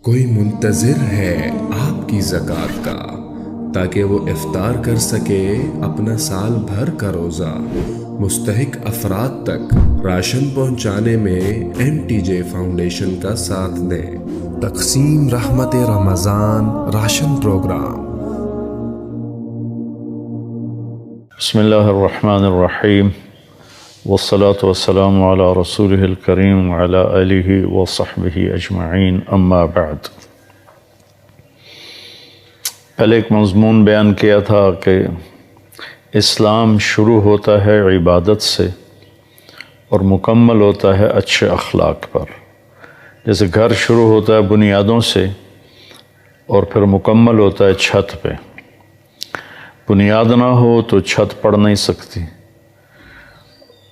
کوئی منتظر ہے آپ کی زکوٰۃ کا تاکہ وہ افطار کر سکے اپنا سال بھر کا روزہ۔ مستحق افراد تک راشن پہنچانے میں MTJ فاؤنڈیشن کا ساتھ دیں۔ تقسیم رحمت رمضان راشن پروگرام۔ بسم اللہ الرحمن الرحیم والصلاة والسلام علی رسولہ الکریم وعلی آلہ وصحبہ اجمعین، اما بعد۔ پہلے ایک مضمون بیان کیا تھا کہ اسلام شروع ہوتا ہے عبادت سے اور مکمل ہوتا ہے اچھے اخلاق پر۔ جیسے گھر شروع ہوتا ہے بنیادوں سے اور پھر مکمل ہوتا ہے چھت پہ۔ بنیاد نہ ہو تو چھت پڑ نہیں سکتی،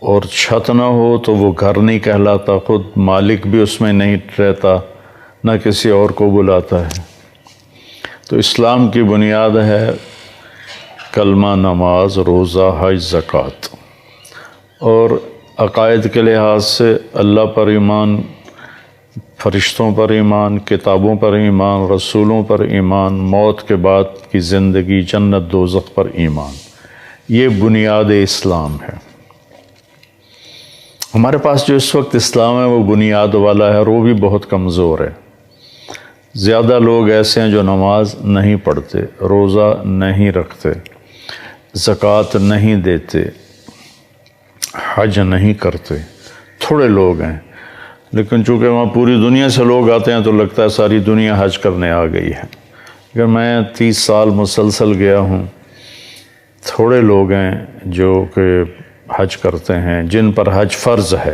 اور چھت نہ ہو تو وہ گھر نہیں کہلاتا، خود مالک بھی اس میں نہیں رہتا، نہ کسی اور کو بلاتا ہے۔ تو اسلام کی بنیاد ہے کلمہ، نماز، روزہ، حج، زکوٰۃ، اور عقائد کے لحاظ سے اللہ پر ایمان، فرشتوں پر ایمان، کتابوں پر ایمان، رسولوں پر ایمان، موت کے بعد کی زندگی، جنت دوزخ پر ایمان۔ یہ بنیاد اسلام ہے۔ ہمارے پاس جو اس وقت اسلام ہے وہ بنیاد والا ہے، اور وہ بھی بہت کمزور ہے۔ زیادہ لوگ ایسے ہیں جو نماز نہیں پڑھتے، روزہ نہیں رکھتے، زکوٰۃ نہیں دیتے، حج نہیں کرتے۔ تھوڑے لوگ ہیں، لیکن چونکہ وہاں پوری دنیا سے لوگ آتے ہیں تو لگتا ہے ساری دنیا حج کرنے آ گئی ہے۔ اگر میں 30 سال مسلسل گیا ہوں، تھوڑے لوگ ہیں جو کہ حج کرتے ہیں، جن پر حج فرض ہے۔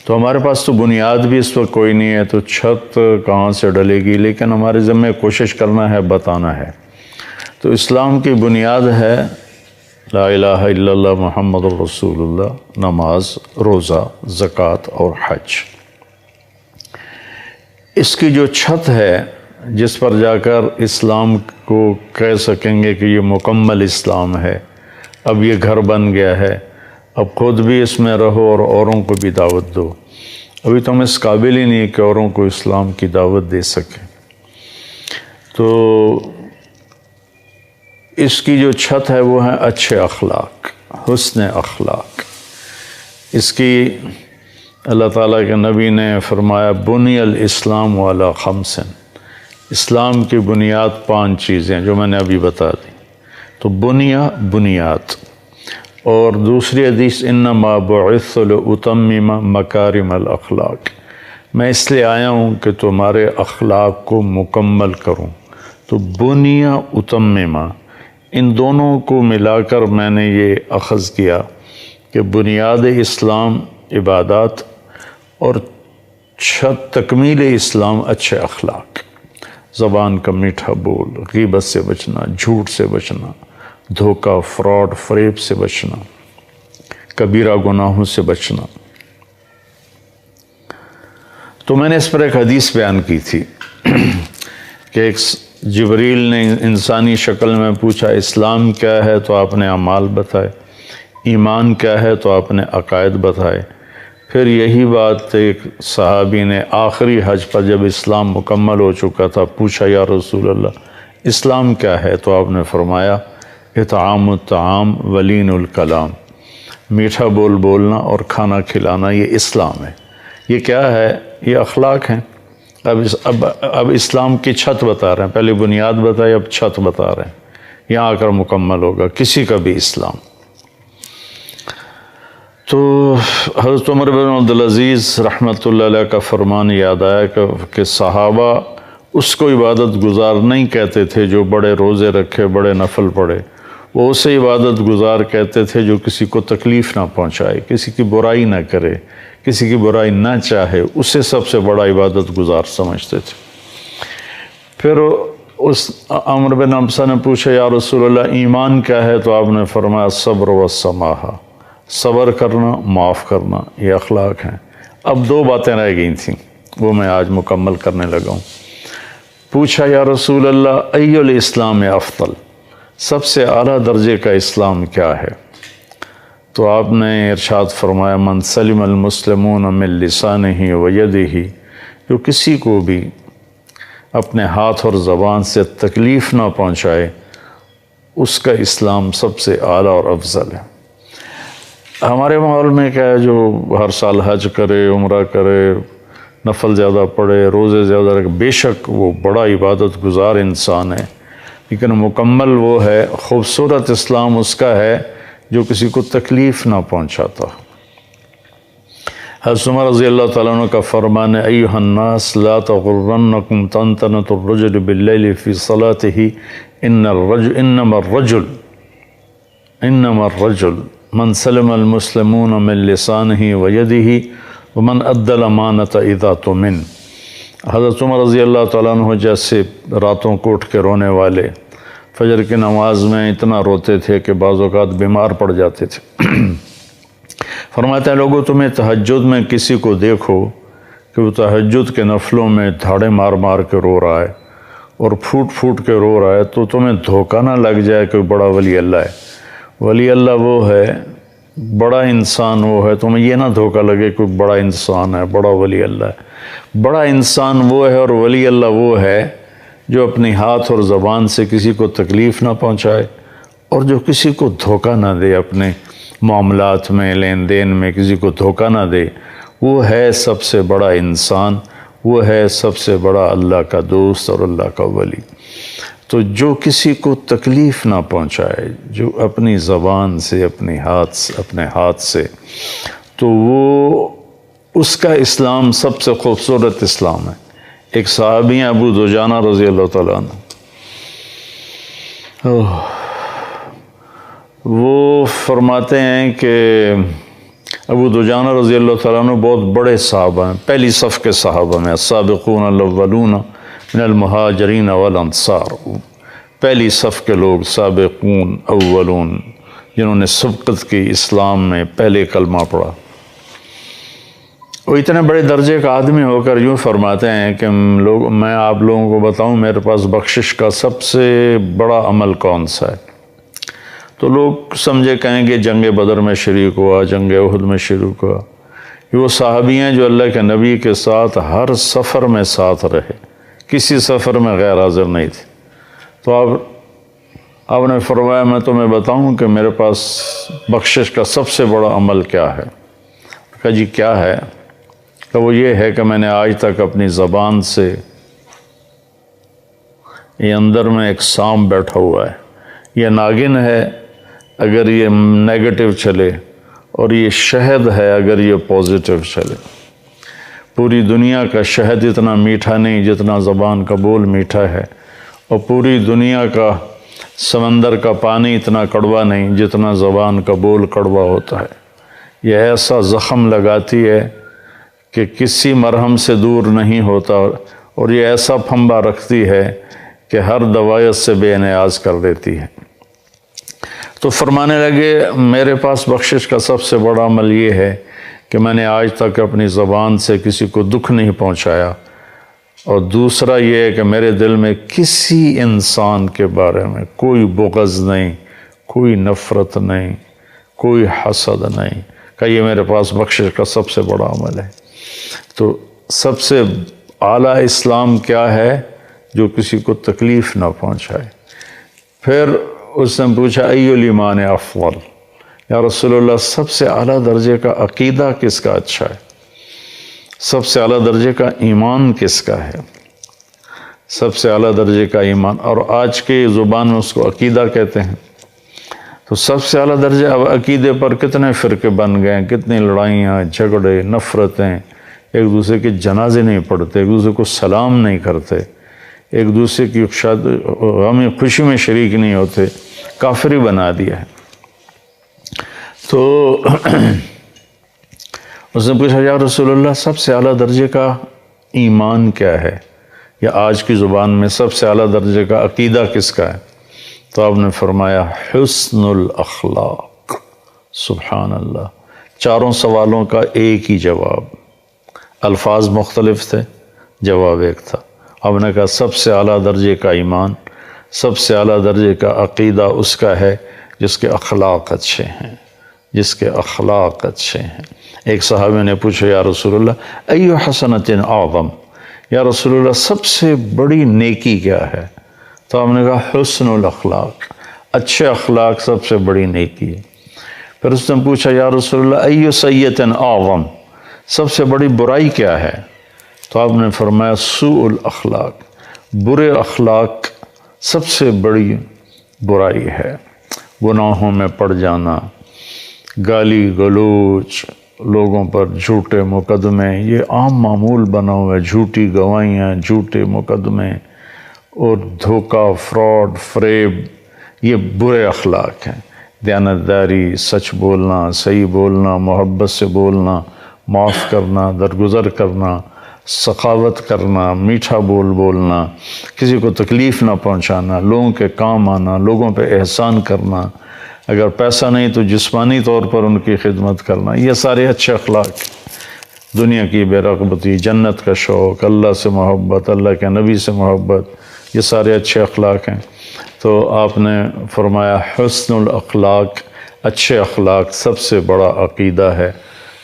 تو ہمارے پاس تو بنیاد بھی اس وقت کوئی نہیں ہے، تو چھت کہاں سے ڈلے گی؟ لیکن ہمارے ذمہ کوشش کرنا ہے، بتانا ہے۔ تو اسلام کی بنیاد ہے لا الہ الا اللہ محمد الرسول اللہ، نماز، روزہ، زکوٰۃ اور حج۔ اس کی جو چھت ہے جس پر جا کر اسلام کو کہہ سکیں گے کہ یہ مکمل اسلام ہے، اب یہ گھر بن گیا ہے، اب خود بھی اس میں رہو اور اوروں کو بھی دعوت دو۔ ابھی تو ہم اس قابل ہی نہیں کہ اوروں کو اسلام کی دعوت دے سکیں۔ تو اس کی جو چھت ہے وہ ہے اچھے اخلاق، حسن اخلاق۔ اس کی اللہ تعالیٰ کے نبی نے فرمایا بنی الاسلام علی خمس، اسلام کی بنیاد 5 چیزیں جو میں نے ابھی بتا دی۔ تو بنیاد، اور دوسری حدیث انما بعثت لاتمم مکارم الاخلاق، میں اس لیے آیا ہوں کہ تمہارے اخلاق کو مکمل کروں۔ تو بنیا اتممہ، ان دونوں کو ملا کر میں نے یہ اخذ کیا کہ بنیاد اسلام عبادات اور چھت تکمیل اسلام اچھے اخلاق۔ زبان کا میٹھا بول، غیبت سے بچنا، جھوٹ سے بچنا، دھوکہ، فراڈ، فریب سے بچنا، کبیرہ گناہوں سے بچنا۔ تو میں نے اس پر ایک حدیث بیان کی تھی کہ ایک جبریل نے انسانی شکل میں پوچھا اسلام کیا ہے تو آپ نے اعمال بتائے، ایمان کیا ہے تو آپ نے عقائد بتائے۔ پھر یہی بات ایک صحابی نے آخری حج پر جب اسلام مکمل ہو چکا تھا پوچھا یا رسول اللہ اسلام کیا ہے؟ تو آپ نے فرمایا اطعام الطعام ولین الکلام، میٹھا بول بولنا اور کھانا کھلانا، یہ اسلام ہے۔ یہ کیا ہے؟ یہ اخلاق ہیں۔ اب اسلام کی چھت بتا رہے ہیں، پہلے بنیاد بتائی، اب چھت بتا رہے ہیں، یہاں آ کر مکمل ہوگا کسی کا بھی اسلام۔ تو حضرت عمر بن عبدالعزیز رحمۃ اللہ علیہ کا فرمان یاد آیا کہ صحابہ اس کو عبادت گزار نہیں کہتے تھے جو بڑے روزے رکھے، بڑے نفل پڑھے، وہ اسے عبادت گزار کہتے تھے جو کسی کو تکلیف نہ پہنچائے، کسی کی برائی نہ کرے، کسی کی برائی نہ چاہے، اسے سب سے بڑا عبادت گزار سمجھتے تھے۔ پھر اس عمر بن ابسہ نے پوچھا یا رسول اللہ ایمان کیا ہے؟ تو آپ نے فرمایا صبر و سماحہ، صبر کرنا، معاف کرنا، یہ اخلاق ہیں۔ اب 2 باتیں رہ گئی تھیں، وہ میں آج مکمل کرنے لگا ہوں۔ پوچھا یا رسول اللہ ای الاسلام افضل، سب سے اعلیٰ درجے کا اسلام کیا ہے؟ تو آپ نے ارشاد فرمایا من سلم المسلمون من لسانہ و یدہ، جو کسی کو بھی اپنے ہاتھ اور زبان سے تکلیف نہ پہنچائے، اس کا اسلام سب سے اعلیٰ اور افضل ہے۔ ہمارے ماحول میں کیا ہے، جو ہر سال حج کرے، عمرہ کرے، نفل زیادہ پڑھے، روزے زیادہ رکھے، بے شک وہ بڑا عبادت گزار انسان ہے، لیکن مکمل وہ ہے، خوبصورت اسلام اس کا ہے جو کسی کو تکلیف نہ پہنچاتا۔ حضرت عمر رضی اللہ تعالیٰ عنہ کا فرمان ہے، ایھا الناس لا تغرنکم طنطنۃ الرجل باللیل فی صلاتہ انما الرجل من سلم المسلمون من لسانہ ویدہ ومن ادى الامانۃ اذا تؤمن۔ حضرت عمر رضی اللہ تعالیٰ عنہ جیسے راتوں کو اٹھ کے رونے والے، فجر کی نماز میں اتنا روتے تھے کہ بعض اوقات بیمار پڑ جاتے تھے۔ فرماتے ہیں لوگوں تمہیں تہجد میں کسی کو دیکھو کہ وہ تہجد کے نفلوں میں دھاڑے مار مار کے رو رہا ہے اور پھوٹ پھوٹ کے رو رہا ہے، تو تمہیں دھوکہ نہ لگ جائے کہ بڑا ولی اللہ ہے۔ ولی اللہ وہ ہے، بڑا انسان وہ ہے، تمہیں یہ نہ دھوکہ لگے کہ بڑا انسان ہے، بڑا ولی اللہ ہے۔ بڑا انسان وہ ہے اور ولی اللہ وہ ہے جو اپنی ہاتھ اور زبان سے کسی کو تکلیف نہ پہنچائے اور جو کسی کو دھوکہ نہ دے، اپنے معاملات میں، لین دین میں کسی کو دھوکہ نہ دے۔ وہ ہے سب سے بڑا انسان، وہ ہے سب سے بڑا اللہ کا دوست اور اللہ کا ولی۔ تو جو کسی کو تکلیف نہ پہنچائے، جو اپنی زبان سے، اپنے ہاتھ سے، تو وہ اس کا اسلام سب سے خوبصورت اسلام ہے۔ ایک صحابی ہیں ابو دجانہ رضی اللہ تعالیٰ عنہ، وہ فرماتے ہیں کہ ابو دجانہ رضی اللہ تعالیٰ عنہ بہت بڑے صحابہ ہیں، پہلی صف کے صحابہ میں، السابقون الاولون من المہاجرین والانصار، پہلی صف کے لوگ، سابقون اولون، جنہوں نے سبقت کی، اسلام میں پہلے کلمہ پڑھا۔ وہ اتنے بڑے درجے کا آدمی ہو کر یوں فرماتے ہیں کہ میں آپ لوگوں کو بتاؤں میرے پاس بخشش کا سب سے بڑا عمل کون سا ہے؟ تو لوگ سمجھے کہیں گے جنگ بدر میں شریک ہوا، جنگ احد میں شریک ہوا۔ یہ وہ صحابی ہیں جو اللہ کے نبی کے ساتھ ہر سفر میں ساتھ رہے، کسی سفر میں غیر حاضر نہیں تھے۔ تو آپ نے فرمایا میں تمہیں بتاؤں کہ میرے پاس بخشش کا سب سے بڑا عمل کیا ہے؟ کہا جی کیا ہے؟ کہ وہ یہ ہے کہ میں نے آج تک اپنی زبان سے، یہ اندر میں ایک سانپ بیٹھا ہوا ہے، یہ ناگن ہے اگر یہ نیگیٹو چلے، اور یہ شہد ہے اگر یہ پازیٹیو چلے۔ پوری دنیا کا شہد اتنا میٹھا نہیں جتنا زبان کا بول میٹھا ہے، اور پوری دنیا کا سمندر کا پانی اتنا کڑوا نہیں جتنا زبان کا بول کڑوا ہوتا ہے۔ یہ ایسا زخم لگاتی ہے کہ کسی مرہم سے دور نہیں ہوتا، اور یہ ایسا پھمبا رکھتی ہے کہ ہر دوائیت سے بے نیاز کر دیتی ہے۔ تو فرمانے لگے میرے پاس بخشش کا سب سے بڑا عمل یہ ہے کہ میں نے آج تک اپنی زبان سے کسی کو دکھ نہیں پہنچایا، اور دوسرا یہ ہے کہ میرے دل میں کسی انسان کے بارے میں کوئی بغض نہیں، کوئی نفرت نہیں، کوئی حسد نہیں، کہ یہ میرے پاس بخشش کا سب سے بڑا عمل ہے۔ تو سب سے اعلیٰ اسلام کیا ہے؟ جو کسی کو تکلیف نہ پہنچائے۔ پھر اس نے پوچھا ای الایمان افضل، یا رسول اللہ سب سے اعلیٰ درجے کا عقیدہ کس کا اچھا ہے؟ سب سے اعلیٰ درجے کا ایمان کس کا ہے؟ سب سے اعلیٰ درجے کا ایمان، اور آج کے زبان میں اس کو عقیدہ کہتے ہیں۔ تو سب سے اعلیٰ درجہ، اب عقیدے پر کتنے فرقے بن گئے، کتنی لڑائیاں، جھگڑے، نفرتیں، ایک دوسرے کے جنازے نہیں پڑھتے، ایک دوسرے کو سلام نہیں کرتے، ایک دوسرے کی غم خوشی میں شریک نہیں ہوتے، کافری بنا دیا ہے۔ تو اس نے پوچھا یا رسول اللہ سب سے اعلیٰ درجے کا ایمان کیا ہے، یا آج کی زبان میں سب سے اعلیٰ درجے کا عقیدہ کس کا ہے؟ تو آپ نے فرمایا حسن الاخلاق۔ سبحان اللہ، چاروں سوالوں کا ایک ہی جواب، الفاظ مختلف تھے، جواب ایک تھا۔ آپ نے کہا سب سے اعلیٰ درجے کا ایمان، سب سے اعلیٰ درجے کا عقیدہ اس کا ہے جس کے اخلاق اچھے ہیں، جس کے اخلاق اچھے ہیں۔ ایک صحابی نے پوچھا یا رسول اللہ ای حسنۃ اعظم، یا رسول اللہ سب سے بڑی نیکی کیا ہے؟ تو آپ نے کہا حسن الاخلاق، اچھے اخلاق سب سے بڑی نیکی ہے۔ پھر اس نے پوچھا یا رسول اللہ ای سیئۃ اعظم، سب سے بڑی برائی کیا ہے؟ تو آپ نے فرمایا سوء الاخلاق، برے اخلاق سب سے بڑی برائی ہے۔ گناہوں میں پڑ جانا، گالی گلوچ، لوگوں پر جھوٹے مقدمے، یہ عام معمول بنا ہوا ہے، جھوٹی گواہیاں، جھوٹے مقدمے اور دھوکہ، فراڈ، فریب، یہ برے اخلاق ہیں۔ دیانتداری، سچ بولنا، صحیح بولنا، محبت سے بولنا، معاف کرنا، درگزر کرنا، سخاوت کرنا، میٹھا بولنا، کسی کو تکلیف نہ پہنچانا، لوگوں کے کام آنا، لوگوں پہ احسان کرنا، اگر پیسہ نہیں تو جسمانی طور پر ان کی خدمت کرنا، یہ سارے اچھے اخلاق۔ دنیا کی بے رغبتی، جنت کا شوق، اللہ سے محبت، اللہ کے نبی سے محبت، یہ سارے اچھے اخلاق ہیں۔ تو آپ نے فرمایا حسن الاخلاق، اچھے اخلاق سب سے بڑا عقیدہ ہے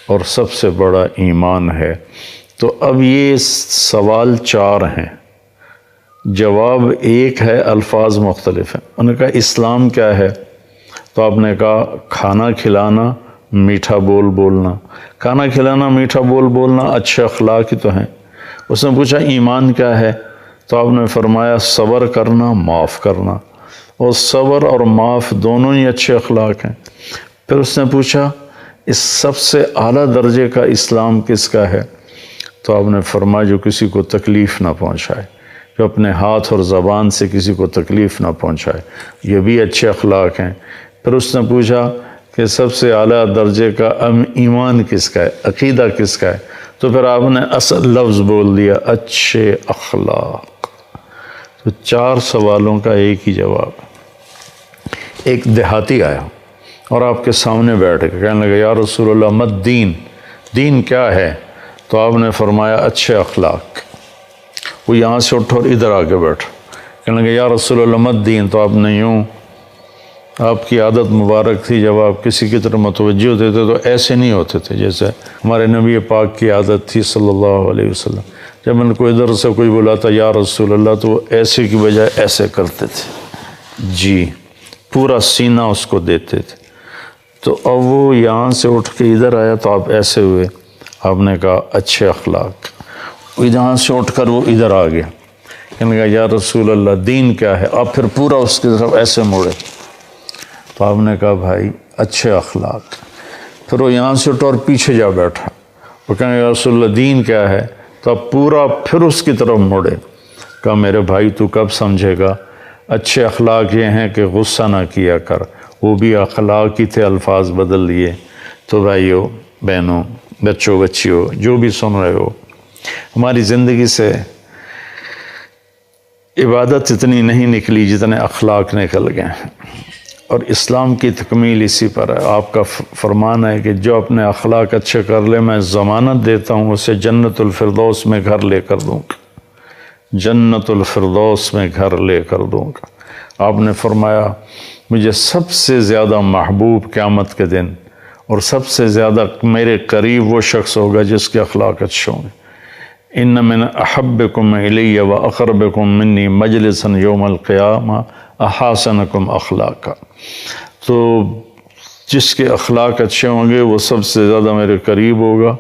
اور سب سے بڑا ایمان ہے۔ تو اب یہ سوال 4 ہیں، جواب ایک ہے، الفاظ مختلف ہیں۔ انہوں نے کہا اسلام کیا ہے؟ تو آپ نے کہا کھانا کھلانا، میٹھا بولنا۔ کھانا کھلانا، میٹھا بولنا اچھے اخلاق ہی تو ہیں۔ اس نے پوچھا ایمان کیا ہے؟ تو آپ نے فرمایا صبر کرنا، معاف کرنا، اور صبر اور معاف دونوں ہی اچھے اخلاق ہیں۔ پھر اس نے پوچھا اس سب سے اعلیٰ درجے کا اسلام کس کا ہے؟ تو آپ نے فرمایا جو کسی کو تکلیف نہ پہنچائے، جو اپنے ہاتھ اور زبان سے کسی کو تکلیف نہ پہنچائے، یہ بھی اچھے اخلاق ہیں۔ پھر اس نے پوچھا کہ سب سے اعلیٰ درجے کا ایمان کس کا ہے، عقیدہ کس کا ہے؟ تو پھر آپ نے اصل لفظ بول دیا اچھے اخلاق۔ تو 4 سوالوں کا ایک ہی جواب۔ ایک دیہاتی آیا اور آپ کے سامنے بیٹھ کے کہنے لگا یا رسول اللہ مت دین، دین کیا ہے؟ تو آپ نے فرمایا اچھے اخلاق۔ وہ یہاں سے اٹھا اور ادھر آ کے بیٹھا، کہنے لگا یا رسول اللہ مت دین، تو آپ نے یوں، آپ کی عادت مبارک تھی جب آپ کسی کی طرف متوجہ ہوتے تھے تو ایسے نہیں ہوتے تھے جیسے ہمارے نبی پاک کی عادت تھی صلی اللہ علیہ وسلم۔ جب ان کو ادھر سے کوئی بلاتا یا رسول اللہ تو وہ ایسے کی بجائے ایسے کرتے تھے، جی پورا سینہ اس کو دیتے تھے۔ تو اب وہ یہاں سے اٹھ کے ادھر آیا تو آپ ایسے ہوئے، آپ نے کہا اچھے اخلاق۔ یہاں سے اٹھ کر وہ ادھر آ گیا، کہنے لگا یا رسول اللہ دین کیا ہے؟ آپ پھر پورا اس کی طرف ایسے موڑے، تو آپ نے کہا بھائی اچھے اخلاق۔ پھر وہ یہاں سے اٹھا اور پیچھے جا بیٹھا، وہ کہنے لگا یا رسول اللہ دین کیا ہے؟ تو آپ پورا پھر اس کی طرف موڑے، کہا میرے بھائی تو کب سمجھے گا؟ اچھے اخلاق یہ ہیں کہ غصہ نہ کیا کر، وہ بھی اخلاق ہی تھے، الفاظ بدل دیے۔ تو بھائیو، بہنوں، بچوں، بچیوں، جو بھی سن رہے ہو، ہماری زندگی سے عبادت اتنی نہیں نکلی جتنے اخلاق نکل گئے ہیں، اور اسلام کی تکمیل اسی پر ہے۔ آپ کا فرمان ہے کہ جو اپنے اخلاق اچھے کر لے میں ضمانت دیتا ہوں اسے جنت الفردوس میں گھر لے کر دوں گا، جنت الفردوس میں گھر لے کر دوں گا۔ آپ نے فرمایا مجھے سب سے زیادہ محبوب قیامت کے دن اور سب سے زیادہ میرے قریب وہ شخص ہوگا جس کے اخلاق اچھے ہوں گے۔ ان من احبکم الی و اقربکم منی مجلسا یوم القیامہ احاسنکم اخلاقا۔ تو جس کے اخلاق اچھے ہوں گے وہ سب سے زیادہ میرے قریب ہوگا،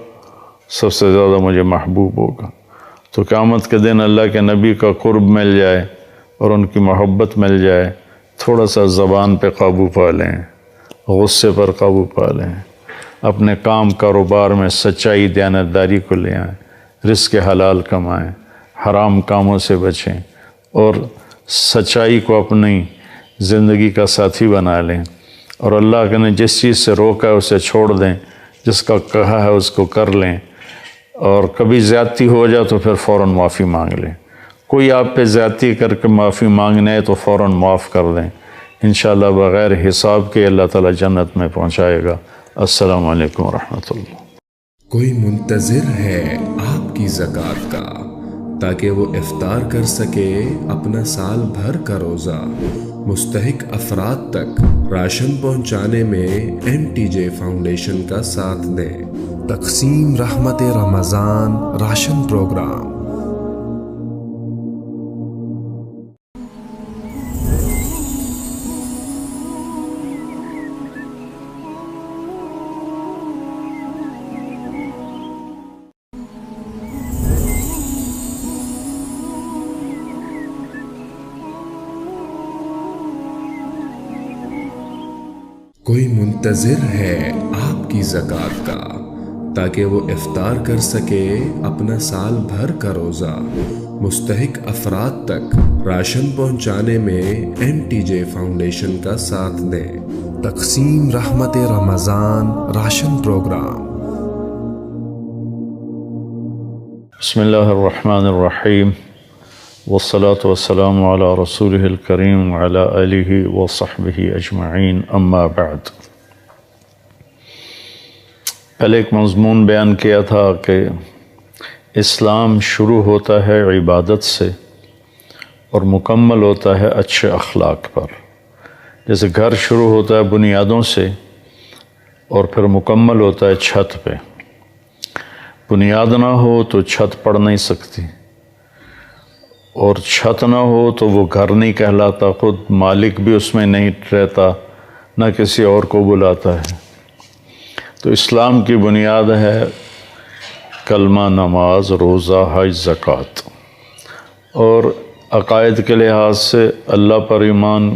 سب سے زیادہ مجھے محبوب ہوگا۔ تو قیامت کے دن اللہ کے نبی کا قرب مل جائے اور ان کی محبت مل جائے، تھوڑا سا زبان پہ قابو پا لیں، غصے پر قابو پا لیں، اپنے کام کاروبار میں سچائی دیانتداری کو لے آئیں، رزق حلال کمائیں، حرام کاموں سے بچیں، اور سچائی کو اپنی زندگی کا ساتھی بنا لیں، اور اللہ نے جس چیز سے روکا ہے اسے چھوڑ دیں، جس کا کہا ہے اس کو کر لیں، اور کبھی زیادتی ہو جائے تو پھر فوراً معافی مانگ لیں۔ کوئی آپ پہ زیادتی کر کے معافی مانگنا ہے تو فوراً معاف کر دیں، انشاءاللہ بغیر حساب کے اللہ تعالیٰ جنت میں پہنچائے گا۔ السلام علیکم ورحمۃ اللہ۔ کوئی منتظر ہے آپ کی زکوٰۃ کا تاکہ وہ افطار کر سکے اپنا سال بھر کا روزہ۔ مستحق افراد تک راشن پہنچانے میں MTJ فاؤنڈیشن کا ساتھ دیں۔ تقسیم رحمت رمضان راشن پروگرام کوئی منتظر ہے آپ کی زکوٰۃ کا تاکہ وہ افطار کر سکے اپنا سال بھر کا روزہ؟ مستحق افراد تک راشن پہنچانے میں MTJ فاؤنڈیشن کا ساتھ دیں۔ تقسیم رحمت رمضان راشن پروگرام۔ بسم اللہ الرحمن الرحیم والصلاة والسلام علی رسولہ الکریم وعلی آلہ وصحبہ اجمعین، اما بعد۔ پہلے ایک مضمون بیان کیا تھا کہ اسلام شروع ہوتا ہے عبادت سے اور مکمل ہوتا ہے اچھے اخلاق پر۔ جیسے گھر شروع ہوتا ہے بنیادوں سے اور پھر مکمل ہوتا ہے چھت پہ۔ بنیاد نہ ہو تو چھت پڑ نہیں سکتی، اور چھت نہ ہو تو وہ گھر نہیں کہلاتا، خود مالک بھی اس میں نہیں رہتا، نہ کسی اور کو بلاتا ہے۔ تو اسلام کی بنیاد ہے کلمہ، نماز، روزہ، حج، زکوٰۃ، اور عقائد کے لحاظ سے اللہ پر ایمان،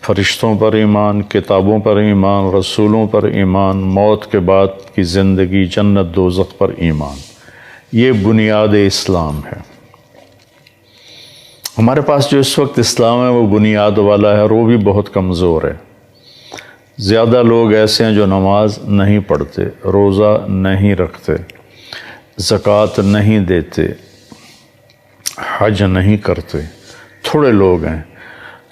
فرشتوں پر ایمان، کتابوں پر ایمان، رسولوں پر ایمان، موت کے بعد کی زندگی، جنت دوزخ پر ایمان۔ یہ بنیاد اسلام ہے۔ ہمارے پاس جو اس وقت اسلام ہے وہ بنیاد والا ہے، اور وہ بھی بہت کمزور ہے۔ زیادہ لوگ ایسے ہیں جو نماز نہیں پڑھتے، روزہ نہیں رکھتے، زکوٰۃ نہیں دیتے، حج نہیں کرتے۔ تھوڑے لوگ ہیں،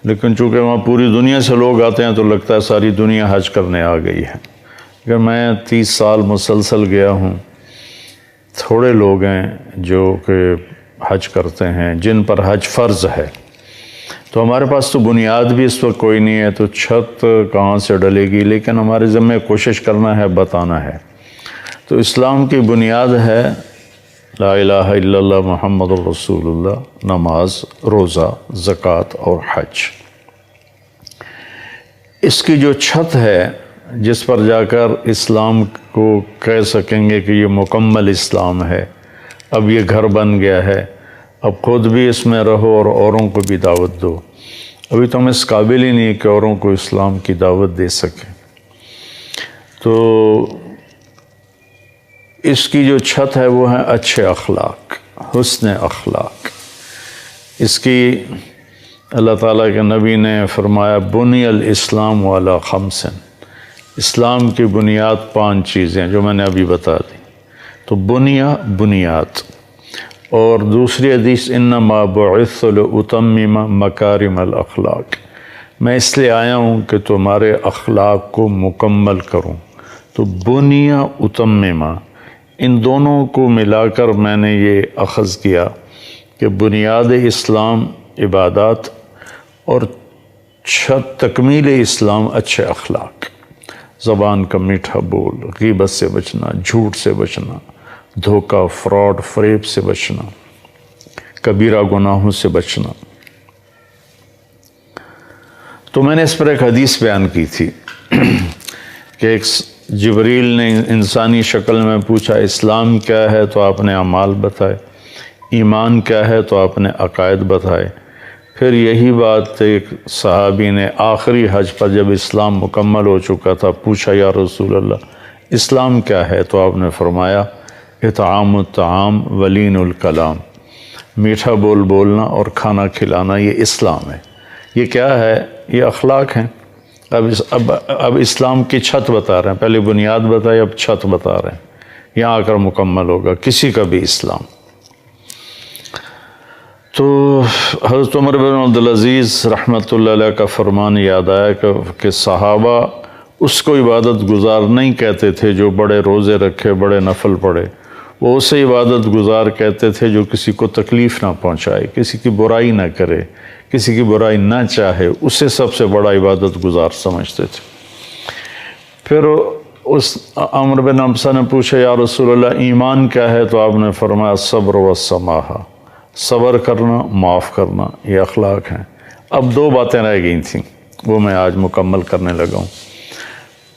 لیکن چونکہ وہاں پوری دنیا سے لوگ آتے ہیں تو لگتا ہے ساری دنیا حج کرنے آ گئی ہے۔ اگر میں 30 سال مسلسل گیا ہوں، تھوڑے لوگ ہیں جو کہ حج کرتے ہیں، جن پر حج فرض ہے۔ تو ہمارے پاس تو بنیاد بھی اس وقت کوئی نہیں ہے، تو چھت کہاں سے ڈلے گی؟ لیکن ہمارے ذمہ کوشش کرنا ہے، بتانا ہے۔ تو اسلام کی بنیاد ہے لا الہ الا اللہ محمد الرسول اللہ، نماز، روزہ، زکوٰۃ اور حج۔ اس کی جو چھت ہے جس پر جا کر اسلام کو کہہ سکیں گے کہ یہ مکمل اسلام ہے، اب یہ گھر بن گیا ہے، اب خود بھی اس میں رہو اور اوروں کو بھی دعوت دو۔ ابھی تو ہم اس قابل ہی نہیں کہ اوروں کو اسلام کی دعوت دے سکیں۔ تو اس کی جو چھت ہے وہ ہے اچھے اخلاق، حسن اخلاق۔ اس کی اللہ تعالیٰ کے نبی نے فرمایا بنی الاسلام علی خمس، اسلام کی بنیاد 5 چیزیں جو میں نے ابھی بتا دی۔ تو بنیاد، اور دوسری حدیث انما بعثت لاتمم مکارم الاخلاق، میں اس لیے آیا ہوں کہ تمہارے اخلاق کو مکمل کروں۔ تو بنیا اتممہ، ان دونوں کو ملا کر میں نے یہ اخذ کیا کہ بنیاد اسلام عبادات اور چھت تکمیل اسلام اچھے اخلاق۔ زبان کا میٹھا بول، غیبت سے بچنا، جھوٹ سے بچنا، دھوکہ، فراڈ، فریب سے بچنا، کبیرہ گناہوں سے بچنا۔ تو میں نے اس پر ایک حدیث بیان کی تھی کہ ایک جبریل نے انسانی شکل میں پوچھا اسلام کیا ہے تو آپ نے اعمال بتائے، ایمان کیا ہے تو آپ نے عقائد بتائے۔ پھر یہی بات ایک صحابی نے آخری حج پر جب اسلام مکمل ہو چکا تھا پوچھا یا رسول اللہ اسلام کیا ہے؟ تو آپ نے فرمایا اطعام الطعام ولین الکلام، میٹھا بول بولنا اور کھانا کھلانا، یہ اسلام ہے۔ یہ کیا ہے؟ یہ اخلاق ہیں۔ اب اسلام کی چھت بتا رہے ہیں، پہلے بنیاد بتائی، اب چھت بتا رہے ہیں، یہاں آ کر مکمل ہوگا کسی کا بھی اسلام۔ تو حضرت عمر بن عبدالعزیز رحمۃ اللہ علیہ کا فرمان یاد آیا کہ صحابہ اس کو عبادت گزار نہیں کہتے تھے جو بڑے روزے رکھے، بڑے نفل پڑھے، وہ اسے عبادت گزار کہتے تھے جو کسی کو تکلیف نہ پہنچائے، کسی کی برائی نہ کرے، کسی کی برائی نہ چاہے، اسے سب سے بڑا عبادت گزار سمجھتے تھے۔ پھر اس عمر بن حمزہ نے پوچھا یا رسول اللہ ایمان کیا ہے؟ تو آپ نے فرمایا صبر و سماحہ، صبر کرنا، معاف کرنا، یہ اخلاق ہیں۔ اب 2 باتیں رہ گئی تھیں، وہ میں آج مکمل کرنے لگا ہوں۔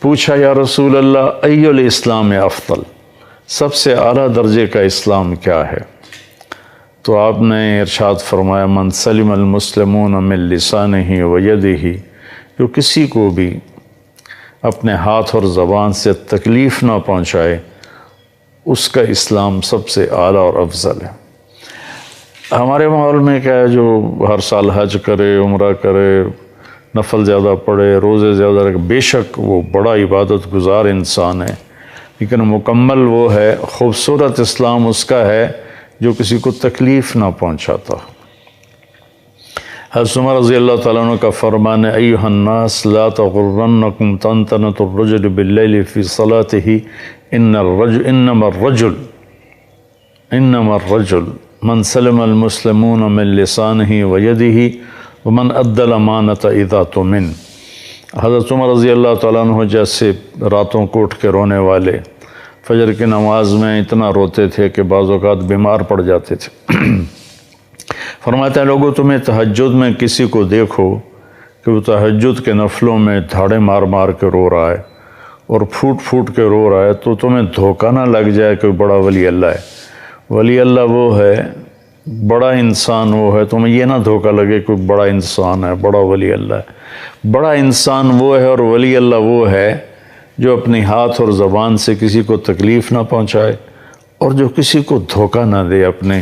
پوچھا یا رسول اللہ ای الاسلام افضل، سب سے اعلیٰ درجے کا اسلام کیا ہے؟ تو آپ نے ارشاد فرمایا من سلم المسلمون من لسانہ و یدہ، جو کسی کو بھی اپنے ہاتھ اور زبان سے تکلیف نہ پہنچائے، اس کا اسلام سب سے اعلیٰ اور افضل ہے۔ ہمارے ماحول میں کیا ہے، جو ہر سال حج کرے، عمرہ کرے، نفل زیادہ پڑھے، روزے زیادہ رکھے، بے شک وہ بڑا عبادت گزار انسان ہے، لیکن مکمل وہ ہے، خوبصورت اسلام اس کا ہے جو کسی کو تکلیف نہ پہنچاتا۔ حضرت عمر رضی اللہ تعالیٰ عنہ کا فرمان ہے، ایھا الناس لا تغرنکم طنطنۃ الرجل باللیل فی صلاتہ انما الرجل من سلم المسلمون من لسانہ ویدہ ومن ادى الامانۃ اذا تؤمن۔ حضرت عمر رضی اللہ تعالیٰ عنہ جیسے راتوں کو اٹھ کے رونے والے، فجر کی نماز میں اتنا روتے تھے کہ بعض اوقات بیمار پڑ جاتے تھے۔ فرماتے ہیں، لوگوں تمہیں تہجد میں کسی کو دیکھو کہ وہ تہجد کے نفلوں میں دھاڑے مار مار کے رو رہا ہے اور پھوٹ پھوٹ کے رو رہا ہے، تو تمہیں دھوکہ نہ لگ جائے کہ بڑا ولی اللہ ہے۔ ولی اللہ وہ ہے، بڑا انسان وہ ہے، تمہیں یہ نہ دھوکہ لگے کہ بڑا انسان ہے، بڑا ولی اللہ ہے۔ بڑا انسان وہ ہے اور ولی اللہ وہ ہے جو اپنی ہاتھ اور زبان سے کسی کو تکلیف نہ پہنچائے اور جو کسی کو دھوکہ نہ دے، اپنے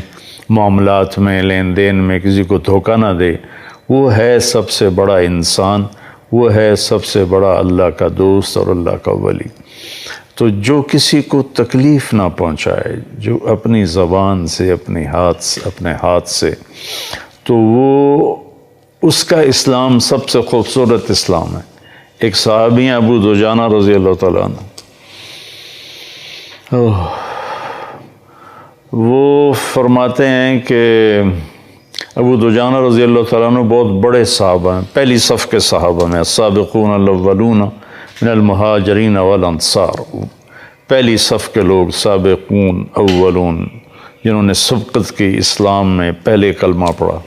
معاملات میں، لین دین میں کسی کو دھوکہ نہ دے۔ وہ ہے سب سے بڑا انسان، وہ ہے سب سے بڑا اللہ کا دوست اور اللہ کا ولی۔ تو جو کسی کو تکلیف نہ پہنچائے، جو اپنی زبان سے، اپنے ہاتھ سے، تو وہ اس کا اسلام سب سے خوبصورت اسلام ہے۔ ایک صحابی ہیں ابو دجانہ رضی اللہ تعالیٰ عنہ، وہ فرماتے ہیں کہ ابو دجانہ رضی اللہ تعالیٰ عنہ بہت بڑے صحابہ ہیں، پہلی صف کے صحابہ میں، السابقون الاولون من المہاجرین والانصار، پہلی صف کے لوگ، سابقون اولون، جنہوں نے سبقت کی اسلام میں، پہلے کلمہ پڑھا۔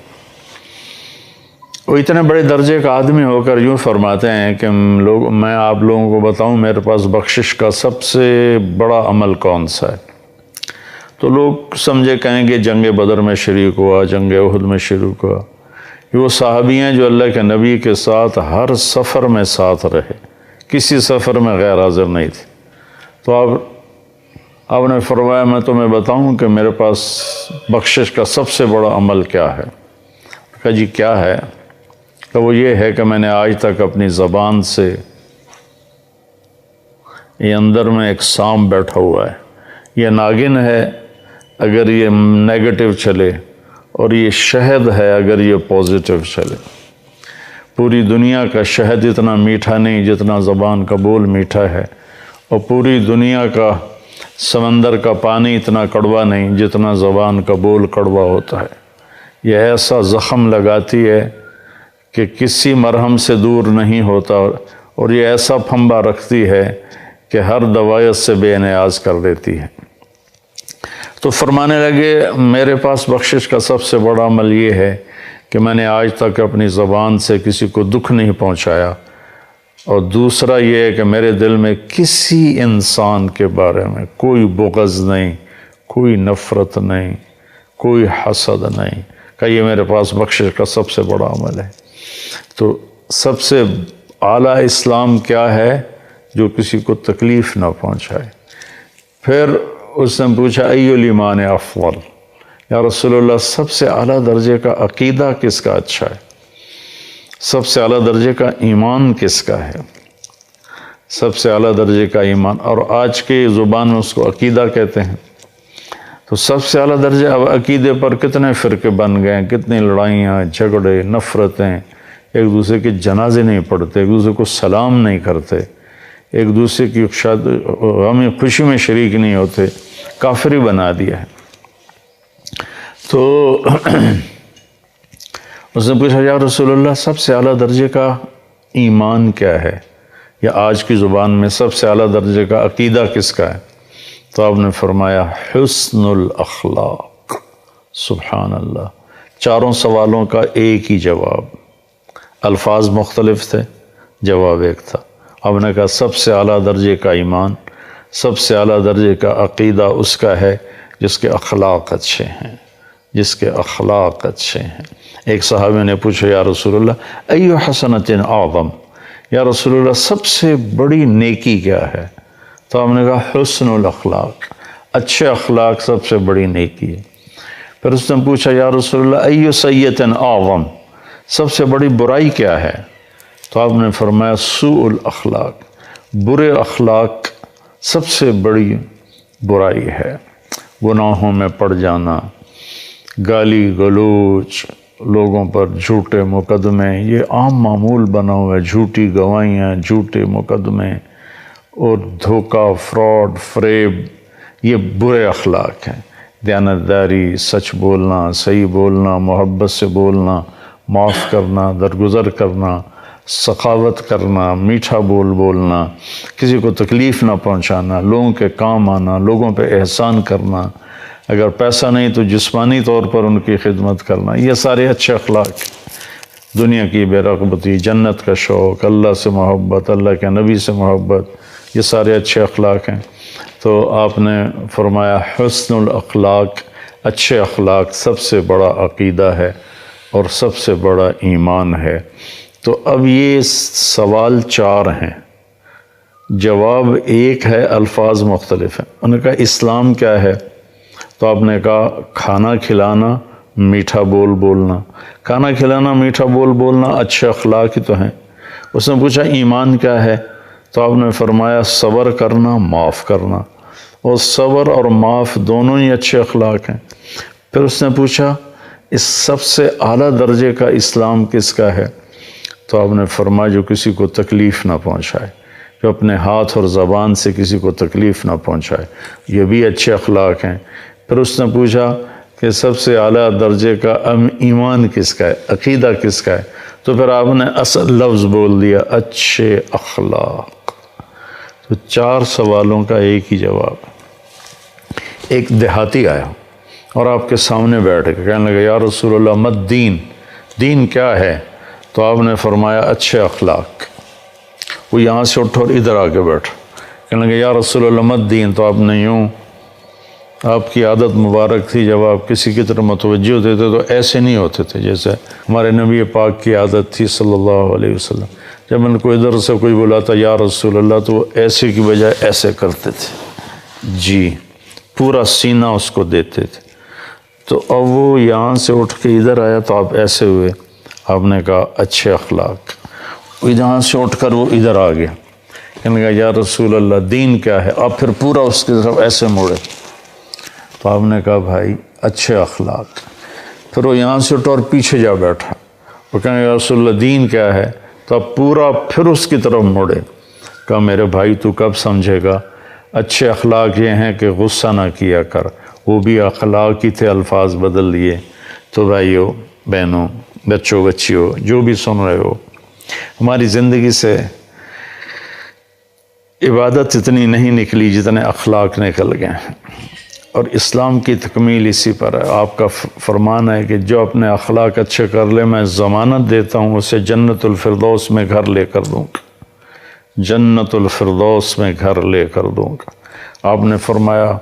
وہ اتنے بڑے درجے کا آدمی ہو کر یوں فرماتے ہیں کہ میں آپ لوگوں کو بتاؤں میرے پاس بخشش کا سب سے بڑا عمل کون سا ہے؟ تو لوگ سمجھے کہیں گے جنگ بدر میں شریک ہوا، جنگ احد میں شریک ہوا۔ یہ وہ صحابی ہیں جو اللہ کے نبی کے ساتھ ہر سفر میں ساتھ رہے، کسی سفر میں غیر حاضر نہیں تھے۔ تو آپ نے فرمایا میں تمہیں بتاؤں کہ میرے پاس بخشش کا سب سے بڑا عمل کیا ہے؟ کہا جی کیا ہے؟ کہ وہ یہ ہے کہ میں نے آج تک اپنی زبان سے، یہ اندر میں ایک سانپ بیٹھا ہوا ہے، یہ ناگن ہے اگر یہ نیگیٹو چلے، اور یہ شہد ہے اگر یہ پازیٹیو چلے۔ پوری دنیا کا شہد اتنا میٹھا نہیں جتنا زبان کا بول میٹھا ہے، اور پوری دنیا کا سمندر کا پانی اتنا کڑوا نہیں جتنا زبان کا بول کڑوا ہوتا ہے۔ یہ ایسا زخم لگاتی ہے کہ کسی مرہم سے دور نہیں ہوتا، اور یہ ایسا پھمبا رکھتی ہے کہ ہر دوائیت سے بے نیاز کر دیتی ہے۔ تو فرمانے لگے میرے پاس بخشش کا سب سے بڑا عمل یہ ہے کہ میں نے آج تک اپنی زبان سے کسی کو دکھ نہیں پہنچایا، اور دوسرا یہ ہے کہ میرے دل میں کسی انسان کے بارے میں کوئی بغض نہیں، کوئی نفرت نہیں، کوئی حسد نہیں، کہ یہ میرے پاس بخشش کا سب سے بڑا عمل ہے۔ تو سب سے اعلیٰ اسلام کیا ہے؟ جو کسی کو تکلیف نہ پہنچائے۔ پھر اس نے پوچھا ای الایمان افضل، یا رسول اللہ سب سے اعلیٰ درجے کا عقیدہ کس کا اچھا ہے؟ سب سے اعلیٰ درجے کا ایمان کس کا ہے؟ سب سے اعلیٰ درجے کا ایمان، اور آج کی زبان میں اس کو عقیدہ کہتے ہیں۔ تو سب سے اعلیٰ درجے، اب عقیدے پر کتنے فرقے بن گئے ہیں، کتنی لڑائیاں، جھگڑے، نفرتیں، ایک دوسرے کے جنازے نہیں پڑھتے، ایک دوسرے کو سلام نہیں کرتے، ایک دوسرے کی غم خوشی میں شریک نہیں ہوتے، کافری بنا دیا ہے۔ تو اس نے پوچھا یا رسول اللہ سب سے اعلیٰ درجے کا ایمان کیا ہے، یا آج کی زبان میں سب سے اعلیٰ درجے کا عقیدہ کس کا ہے؟ تو آپ نے فرمایا حسن الاخلاق۔ سبحان اللہ، چاروں سوالوں کا ایک ہی جواب، الفاظ مختلف تھے، جواب ایک تھا۔ آپ نے کہا سب سے اعلیٰ درجے کا ایمان، سب سے اعلیٰ درجے کا عقیدہ اس کا ہے جس کے اخلاق اچھے ہیں، جس کے اخلاق اچھے ہیں۔ ایک صحابی نے پوچھا یا رسول اللہ ای حسنۃ اعظم، یا رسول اللہ سب سے بڑی نیکی کیا ہے؟ تو آپ نے کہا حسن الاخلاق، اچھے اخلاق سب سے بڑی نیکی ہے۔ پھر اس نے پوچھا یا رسول اللہ ایو سیئۃ اعظم، سب سے بڑی برائی کیا ہے؟ تو آپ نے فرمایا سوء الاخلاق، برے اخلاق سب سے بڑی برائی ہے۔ گناہوں میں پڑ جانا، گالی گلوچ، لوگوں پر جھوٹے مقدمے، یہ عام معمول بنا ہوا ہے، جھوٹی گواہیاں، جھوٹے مقدمے اور دھوکہ، فراڈ، فریب، یہ برے اخلاق ہیں۔ دیانتداری، سچ بولنا، صحیح بولنا، محبت سے بولنا، معاف کرنا، درگزر کرنا، سخاوت کرنا، میٹھا بولنا، کسی کو تکلیف نہ پہنچانا، لوگوں کے کام آنا، لوگوں پہ احسان کرنا، اگر پیسہ نہیں تو جسمانی طور پر ان کی خدمت کرنا، یہ سارے اچھے اخلاق۔ دنیا کی بے رغبتی، جنت کا شوق، اللہ سے محبت، اللہ کے نبی سے محبت، یہ سارے اچھے اخلاق ہیں۔ تو آپ نے فرمایا حسن الاخلاق، اچھے اخلاق سب سے بڑا عقیدہ ہے اور سب سے بڑا ایمان ہے۔ تو اب یہ سوال 4 ہیں، جواب ایک ہے، الفاظ مختلف ہیں۔ انہوں نے کہا اسلام کیا ہے؟ تو آپ نے کہا کھانا کھلانا، میٹھا بولنا۔ کھانا کھلانا، میٹھا بولنا اچھے اخلاق ہی تو ہیں۔ اس نے پوچھا ایمان کیا ہے؟ تو آپ نے فرمایا صبر کرنا، معاف کرنا، اور صبر اور معاف دونوں ہی اچھے اخلاق ہیں۔ پھر اس نے پوچھا اس سب سے اعلیٰ درجے کا اسلام کس کا ہے؟ تو آپ نے فرمایا جو کسی کو تکلیف نہ پہنچائے، جو اپنے ہاتھ اور زبان سے کسی کو تکلیف نہ پہنچائے، یہ بھی اچھے اخلاق ہیں۔ پھر اس نے پوچھا کہ سب سے اعلیٰ درجے کا ایمان کس کا ہے، عقیدہ کس کا ہے؟ تو پھر آپ نے اصل لفظ بول دیا اچھے اخلاق۔ تو 4 سوالوں کا ایک ہی جواب۔ ایک دیہاتی آیا اور آپ کے سامنے بیٹھ کے کہنے لگا یا رسول اللہ مت دین، دین کیا ہے؟ تو آپ نے فرمایا اچھے اخلاق۔ وہ یہاں سے اٹھا اور ادھر آ کے بیٹھا، کہنے لگا یا رسول اللہ مت دین۔ تو آپ نے یوں، آپ کی عادت مبارک تھی جب آپ کسی کی طرف متوجہ ہوتے تھے تو ایسے نہیں ہوتے تھے جیسے ہمارے نبی پاک کی عادت تھی صلی اللہ علیہ وسلم۔ جب ان کو ادھر سے کوئی بلاتا یا رسول اللہ تو وہ ایسے کی بجائے ایسے کرتے تھے، جی پورا سینہ اس کو دیتے تھے۔ تو اب وہ یہاں سے اٹھ کے ادھر آیا تو آپ ایسے ہوئے، آپ نے کہا اچھے اخلاق۔ یہاں سے اٹھ کر وہ ادھر آ گیا، کہنے لگا یا رسول اللہ دین کیا ہے؟ آپ پھر پورا اس کی طرف ایسے موڑے، تو آپ نے کہا بھائی اچھے اخلاق۔ پھر وہ یہاں سے اٹھا اور پیچھے جا بیٹھا، وہ کہنے لگا یا رسول اللہ دین کیا ہے؟ تو آپ پورا پھر اس کی طرف موڑے، کہا میرے بھائی تو کب سمجھے گا؟ اچھے اخلاق یہ ہیں کہ غصہ نہ کیا کر، وہ بھی اخلاق ہی تھے، الفاظ بدل لیے۔ تو بھائیو، بہنوں، بچوں، بچیوں، جو بھی سن رہے ہو، ہماری زندگی سے عبادت اتنی نہیں نکلی جتنے اخلاق نکل گئے ہیں، اور اسلام کی تکمیل اسی پر ہے۔ آپ کا فرمان ہے کہ جو اپنے اخلاق اچھے کر لے میں ضمانت دیتا ہوں اسے جنت الفردوس میں گھر لے کر دوں گا، جنت الفردوس میں گھر لے کر دوں گا۔ آپ نے فرمایا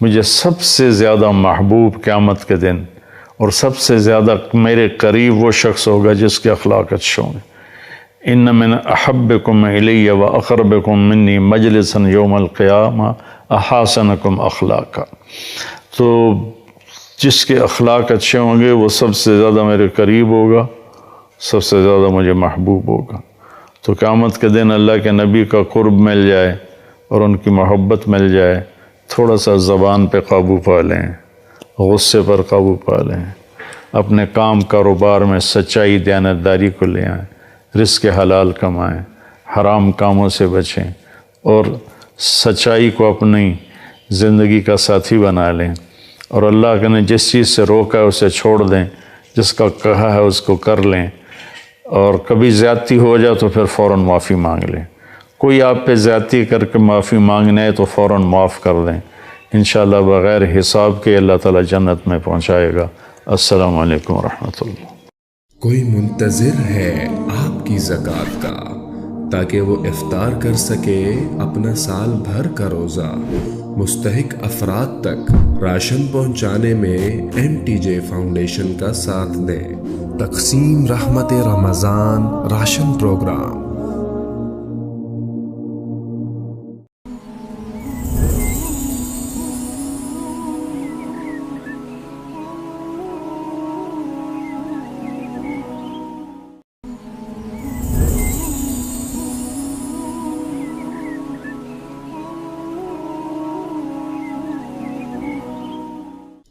مجھے سب سے زیادہ محبوب قیامت کے دن اور سب سے زیادہ میرے قریب وہ شخص ہوگا جس کے اخلاق اچھے ہوں گے۔ ان من احبکم الی و اقربکم منی مجلسا یوم القیامہ احسنکم اخلاقا۔ تو جس کے اخلاق اچھے ہوں گے وہ سب سے زیادہ میرے قریب ہوگا، سب سے زیادہ مجھے محبوب ہوگا۔ تو قیامت کے دن اللہ کے نبی کا قرب مل جائے اور ان کی محبت مل جائے، تھوڑا سا زبان پہ قابو پا لیں، غصے پر قابو پا لیں، اپنے کام کاروبار میں سچائی دیانتداری کو لے آئیں، رزق حلال کمائیں، حرام کاموں سے بچیں، اور سچائی کو اپنی زندگی کا ساتھی بنا لیں، اور اللہ نے جس چیز سے روکا ہے اسے چھوڑ دیں، جس کا کہا ہے اس کو کر لیں، اور کبھی زیادتی ہو جائے تو پھر فوراً معافی مانگ لیں۔ کوئی آپ پہ زیادتی کر کے معافی مانگنا ہے تو فوراً معاف کر دیں، انشاءاللہ بغیر حساب کے اللہ تعالیٰ جنت میں پہنچائے گا۔ السلام علیکم ورحمۃ اللہ۔ کوئی منتظر ہے آپ کی زکوٰۃ کا تاکہ وہ افطار کر سکے اپنا سال بھر کا روزہ مستحق افراد تک راشن پہنچانے میں MTJ فاؤنڈیشن کا ساتھ دیں۔ تقسیم رحمت رمضان راشن پروگرام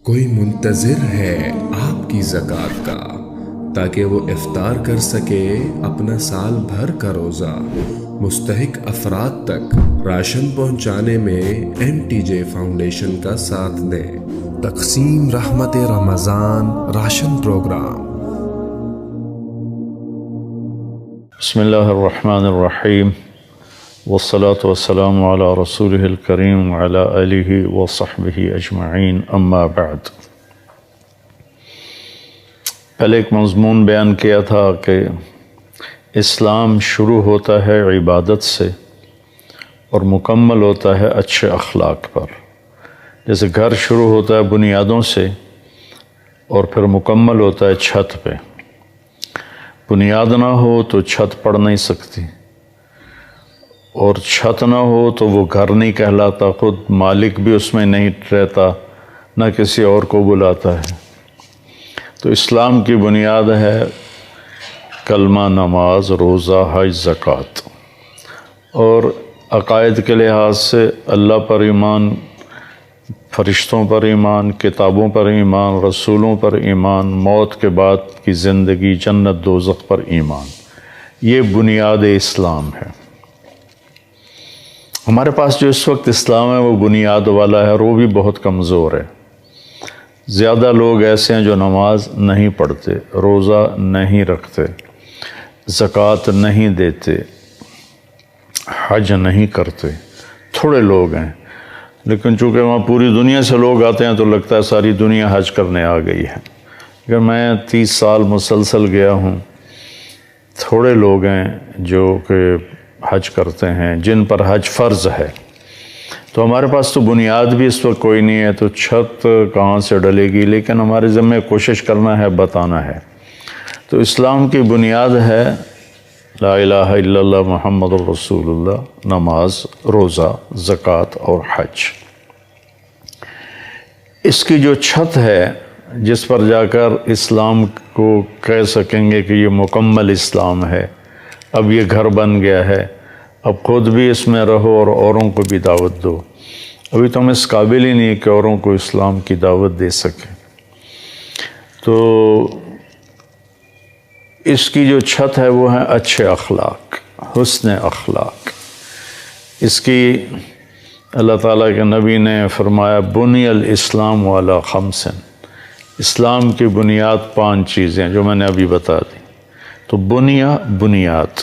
کوئی منتظر ہے آپ کی زکوٰۃ کا تاکہ وہ افطار کر سکے اپنا سال بھر کا روزہ؟ مستحق افراد تک راشن پہنچانے میں MTJ فاؤنڈیشن کا ساتھ دیں۔ تقسیم رحمت رمضان راشن پروگرام۔ بسم اللہ الرحمن الرحیم والصلاة والسلام علی رسولہ الکریم وعلی آلہ وصحبہ اجمعین، اما بعد۔ پہلے ایک مضمون بیان کیا تھا کہ اسلام شروع ہوتا ہے عبادت سے اور مکمل ہوتا ہے اچھے اخلاق پر۔ جیسے گھر شروع ہوتا ہے بنیادوں سے اور پھر مکمل ہوتا ہے چھت پہ۔ بنیاد نہ ہو تو چھت پڑ نہیں سکتی، اور چھت نہ ہو تو وہ گھر نہیں کہلاتا، خود مالک بھی اس میں نہیں رہتا، نہ کسی اور کو بلاتا ہے۔ تو اسلام کی بنیاد ہے کلمہ، نماز، روزہ، حج، زکوٰۃ، اور عقائد کے لحاظ سے اللہ پر ایمان، فرشتوں پر ایمان، کتابوں پر ایمان، رسولوں پر ایمان، موت کے بعد کی زندگی، جنت دوزخ پر ایمان۔ یہ بنیاد اسلام ہے۔ ہمارے پاس جو اس وقت اسلام ہے وہ بنیاد والا ہے، اور وہ بھی بہت کمزور ہے۔ زیادہ لوگ ایسے ہیں جو نماز نہیں پڑھتے، روزہ نہیں رکھتے، زکوٰۃ نہیں دیتے، حج نہیں کرتے۔ تھوڑے لوگ ہیں، لیکن چونکہ وہاں پوری دنیا سے لوگ آتے ہیں تو لگتا ہے ساری دنیا حج کرنے آ گئی ہے۔ اگر میں 30 سال مسلسل گیا ہوں، تھوڑے لوگ ہیں جو کہ حج کرتے ہیں، جن پر حج فرض ہے۔ تو ہمارے پاس تو بنیاد بھی اس وقت کوئی نہیں ہے، تو چھت کہاں سے ڈلے گی؟ لیکن ہمارے ذمہ کوشش کرنا ہے، بتانا ہے۔ تو اسلام کی بنیاد ہے لا الہ الا اللہ محمد الرسول اللہ، نماز، روزہ، زکوٰۃ اور حج۔ اس کی جو چھت ہے جس پر جا کر اسلام کو کہہ سکیں گے کہ یہ مکمل اسلام ہے، اب یہ گھر بن گیا ہے، اب خود بھی اس میں رہو اور اوروں کو بھی دعوت دو۔ ابھی تو ہم اس قابل ہی نہیں کہ اوروں کو اسلام کی دعوت دے سکیں۔ تو اس کی جو چھت ہے وہ ہے اچھے اخلاق، حسن اخلاق۔ اس کی اللہ تعالیٰ کے نبی نے فرمایا بنی الاسلام علی خمس، اسلام کی بنیاد 5 چیزیں جو میں نے ابھی بتا دی۔ تو بنیاد،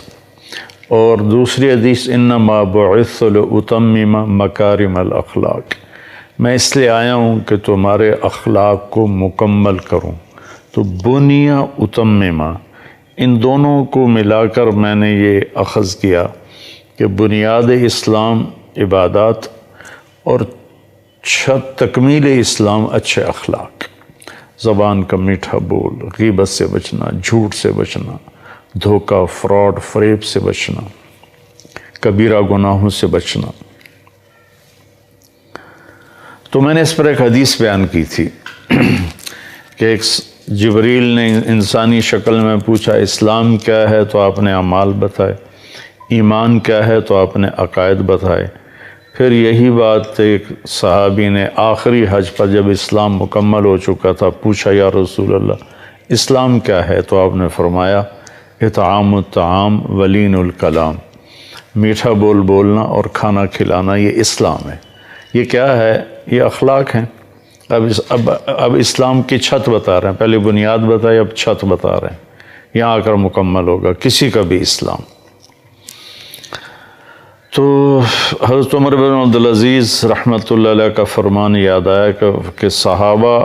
اور دوسری حدیث انما بعثت لاتمم مکارم الاخلاق، میں اس لیے آیا ہوں کہ تمہارے اخلاق کو مکمل کروں۔ تو بنیا اتممہ، ان دونوں کو ملا کر میں نے یہ اخذ کیا کہ بنیاد اسلام عبادات اور چھت تکمیل اسلام اچھے اخلاق، زبان کا میٹھا بول، غیبت سے بچنا، جھوٹ سے بچنا، دھوکہ، فراڈ، فریب سے بچنا، کبیرہ گناہوں سے بچنا۔ تو میں نے اس پر ایک حدیث بیان کی تھی کہ ایک جبریل نے انسانی شکل میں پوچھا اسلام کیا ہے تو آپ نے اعمال بتائے، ایمان کیا ہے تو آپ نے عقائد بتائے۔ پھر یہی بات ایک صحابی نے آخری حج پر جب اسلام مکمل ہو چکا تھا پوچھا یا رسول اللہ اسلام کیا ہے؟ تو آپ نے فرمایا اطعام الطعام ولین الکلام، میٹھا بول بولنا اور کھانا کھلانا، یہ اسلام ہے۔ یہ کیا ہے؟ یہ اخلاق ہیں۔ اب اسلام کی چھت بتا رہے ہیں، پہلے بنیاد بتائی، اب چھت بتا رہے ہیں، یہاں آ کر مکمل ہوگا کسی کا بھی اسلام۔ تو حضرت عمر بن عبدالعزیز رحمۃ اللہ علیہ کا فرمان یاد آیا کہ صحابہ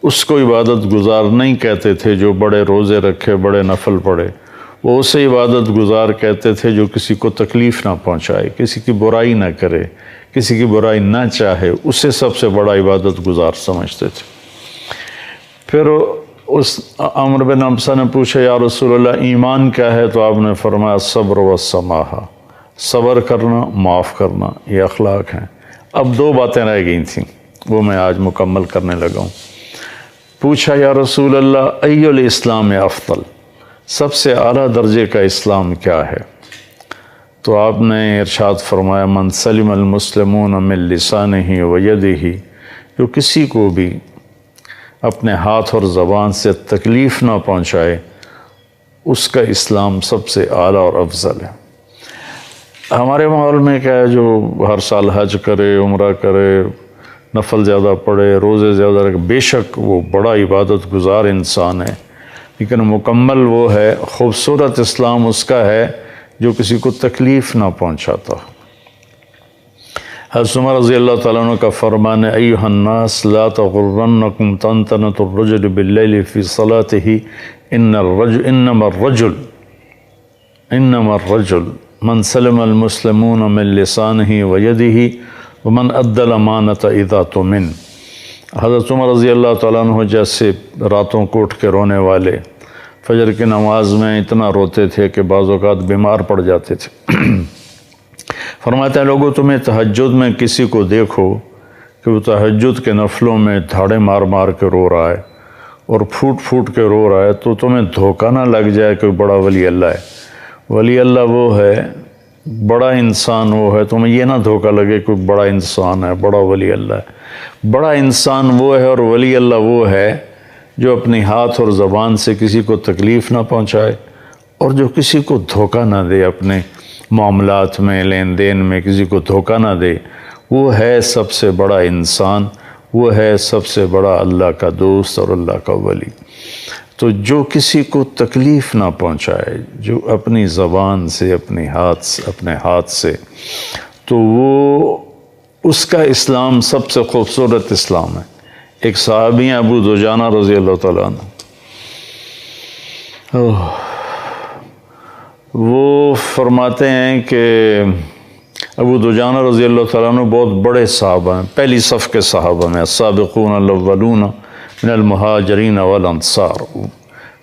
اس کو عبادت گزار نہیں کہتے تھے جو بڑے روزے رکھے، بڑے نفل پڑھے، وہ اسے عبادت گزار کہتے تھے جو کسی کو تکلیف نہ پہنچائے، کسی کی برائی نہ کرے، کسی کی برائی نہ چاہے، اسے سب سے بڑا عبادت گزار سمجھتے تھے۔ پھر اس عمر بن حمزہ نے پوچھا یا رسول اللہ ایمان کیا ہے؟ تو آپ نے فرمایا صبر و سماحہ، صبر کرنا، معاف کرنا، یہ اخلاق ہیں۔ اب 2 باتیں رہ گئی تھیں، وہ میں آج مکمل کرنے لگا ہوں۔ پوچھا یا رسول اللہ ای الاسلام افضل، سب سے اعلیٰ درجے کا اسلام کیا ہے؟ تو آپ نے ارشاد فرمایا من سلم المسلمون من لسانہ و یدہ، جو کسی کو بھی اپنے ہاتھ اور زبان سے تکلیف نہ پہنچائے، اس کا اسلام سب سے اعلیٰ اور افضل ہے۔ ہمارے ماحول میں کیا ہے، جو ہر سال حج کرے، عمرہ کرے، نفل زیادہ پڑھے، روزے زیادہ رکھے، بے شک وہ بڑا عبادت گزار انسان ہے، لیکن مکمل وہ ہے، خوبصورت اسلام اس کا ہے جو کسی کو تکلیف نہ پہنچاتا۔ حضرت عمر رضی اللہ تعالیٰ عنہ کا فرمان ہے، ایھا الناس لا تغرنکم طنطنۃ الرجل باللیل فی صلاتہ انما الرجل من سلم المسلمون من لسانہ ویدہ ومن ادى الامانۃ اذا تؤمن۔ حضرت عمر رضی اللہ تعالیٰ عنہ جیسے راتوں کو اٹھ کے رونے والے، فجر کی نماز میں اتنا روتے تھے کہ بعض اوقات بیمار پڑ جاتے تھے، فرماتے ہیں لوگوں تمہیں تہجد میں کسی کو دیکھو کہ وہ تہجد کے نفلوں میں دھاڑے مار مار کے رو رہا ہے اور پھوٹ پھوٹ کے رو رہا ہے، تو تمہیں دھوکہ نہ لگ جائے کہ بڑا ولی اللہ ہے۔ ولی اللہ وہ ہے، بڑا انسان وہ ہے، تمہیں یہ نہ دھوکہ لگے کہ بڑا انسان ہے، بڑا ولی اللہ ہے۔ بڑا انسان وہ ہے اور ولی اللہ وہ ہے جو اپنی ہاتھ اور زبان سے کسی کو تکلیف نہ پہنچائے اور جو کسی کو دھوکہ نہ دے، اپنے معاملات میں، لین دین میں کسی کو دھوکہ نہ دے، وہ ہے سب سے بڑا انسان، وہ ہے سب سے بڑا اللہ کا دوست اور اللہ کا ولی۔ تو جو کسی کو تکلیف نہ پہنچائے، جو اپنی زبان سے، اپنے ہاتھ سے، تو وہ اس کا اسلام سب سے خوبصورت اسلام ہے۔ ایک صحابی ہیں ابو دجانہ رضی اللہ تعالیٰ عنہ، وہ فرماتے ہیں کہ ابو دجانہ رضی اللہ تعالیٰ عنہ بہت بڑے صحابہ ہیں، پہلی صف کے صحابہ میں، السابقون الاولون من المہاجرین والانصار،